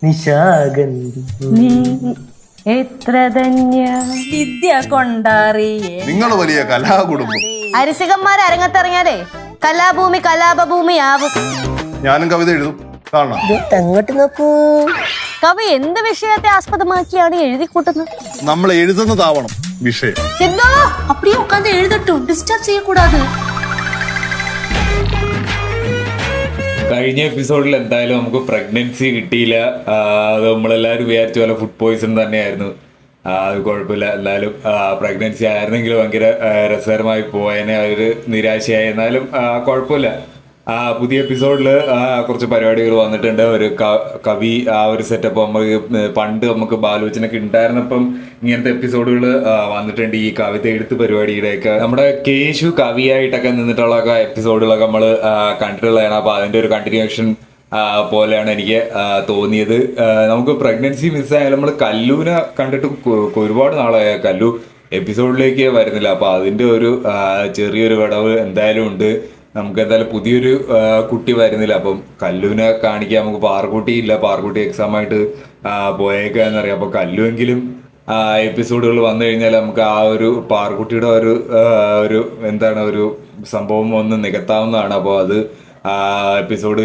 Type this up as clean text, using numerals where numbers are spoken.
നിശാഗന്ധി നീ എത്ര ധന്യ വിദ്യ കൊണ്ടറിയേ നിങ്ങൾ വലിയ കലാകുടുംബം. അരിസികന്മാർ അരങ്ങത്തിറങ്ങിയാലേ കലാഭൂമി കലാപഭൂമിയാവും. ഞാനും കവിത എഴുതും, കാണണം. അങ്ങോട്ട് നോക്കൂ. കവി എന്ത് വിഷയത്തെ ആസ്പദമാക്കിയാണ് എഴുതി കൂട്ടുന്നത്? നമ്മൾ എഴുതുന്നതാവണം വിഷയം. സിദ്ധു, அப்படியே உட்கார்ந்து எழுதட்டும், டிஸ்டர்ப் செய்யக்கூடாது. കഴിഞ്ഞ എപ്പിസോഡിൽ എന്തായാലും നമുക്ക് പ്രഗ്നൻസി കിട്ടിയില്ല. അത് നമ്മളെല്ലാവരും വിചാരിച്ച പോലെ ഫുഡ് പോയിസൺ തന്നെയായിരുന്നു. അത് കുഴപ്പമില്ല. എന്നാലും പ്രഗ്നൻസി ആയിരുന്നെങ്കിൽ ഭയങ്കര രസകരമായി പോയതിനെ ഒരു നിരാശയായി. എന്നാലും കുഴപ്പമില്ല. പുതിയ എപ്പിസോഡിൽ കുറച്ച് പരിപാടികൾ വന്നിട്ടുണ്ട്. ഒരു കവി ആ ഒരു സെറ്റപ്പ് പണ്ട് നമുക്ക് ബാലോചനൊക്കെ ഉണ്ടായിരുന്നപ്പം ഇങ്ങനത്തെ എപ്പിസോഡുകൾ വന്നിട്ടുണ്ട്. ഈ കവിത എഴുത്ത് പരിപാടിയുടെയൊക്കെ നമ്മുടെ കേശു കവിയായിട്ടൊക്കെ നിന്നിട്ടുള്ള എപ്പിസോഡുകളൊക്കെ നമ്മൾ കണ്ടിട്ടുള്ളതാണ്. അപ്പോൾ അതിൻ്റെ ഒരു കണ്ടിന്യൂഷൻ പോലെയാണ് എനിക്ക് തോന്നിയത്. നമുക്ക് പ്രഗ്നൻസി മിസ്സായാലും നമ്മൾ കല്ലൂനെ കണ്ടിട്ട് ഒരുപാട് നാളായ കല്ലു എപ്പിസോഡിലേക്ക് വരുന്നില്ല. അപ്പോൾ അതിൻ്റെ ഒരു ചെറിയൊരു വിടവ് എന്തായാലും ഉണ്ട്. നമുക്ക് എന്തായാലും പുതിയൊരു കുട്ടി വരുന്നില്ല. അപ്പം കല്ലുവിനെ കാണിക്കാൻ നമുക്ക് പാറക്കുട്ടി ഇല്ല. പാറക്കുട്ടി എക്സാമായിട്ട് പോയേക്കാന്നറിയാം. അപ്പോൾ കല്ലുവെങ്കിലും എപ്പിസോഡുകൾ വന്നു കഴിഞ്ഞാൽ നമുക്ക് ആ ഒരു പാറക്കുട്ടിയുടെ ഒരു എന്താണ് ഒരു സംഭവം ഒന്ന് നികത്താവുന്നതാണ്. അപ്പോൾ അത് എപ്പിസോഡിൽ